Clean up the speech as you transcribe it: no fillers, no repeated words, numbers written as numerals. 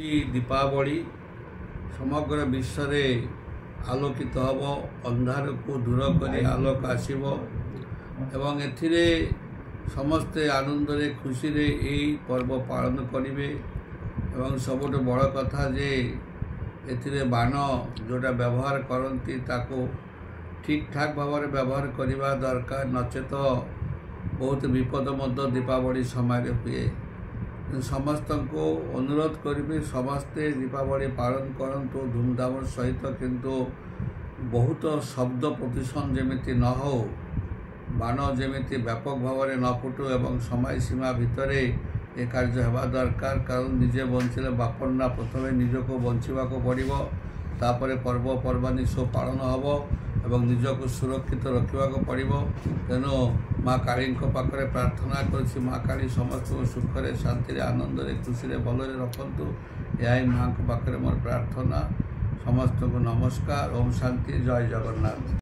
दीपावली समग्र विश्व रे आलोकित हब अंधार को दूर कर आलोक आसब एवं एथिरे समस्ते आनंद रे खुशी रे यही पर्व पालन करेंगे एवं सबुठ बड़ कथा जे एथिरे बाण जोटा व्यवहार करती ताको ठीक ठाक भाव में व्यवहार करने दरकार नचेत बहुत विपद मध्य दीपावली समय हुए। समस्त को अनुरोध करी समस्ते दीपावली पालन करंतु धूमधाम सहित किंतु बहुत शब्द प्रदूषण जमीती न हो बाण जमीती व्यापक भाव में न फुटू एवं समय सीमा भितर ए कार्य होगा दरकार कारण निजे बंचले बापन्ना प्रथम निजक बंचा पड़ो तापर पर्वपर्वाणी सब पालन हम एवं निजक सुरक्षित रखा पड़ो। तेणु माँ काली पाखे प्रार्थना कर माँ काली समस्त को सुखरे शांति आनंद खुशी भलरे रखतु यही माँ पाखे मोर प्रार्थना। समस्त को नमस्कार। ओम शांति। जय जगन्नाथ।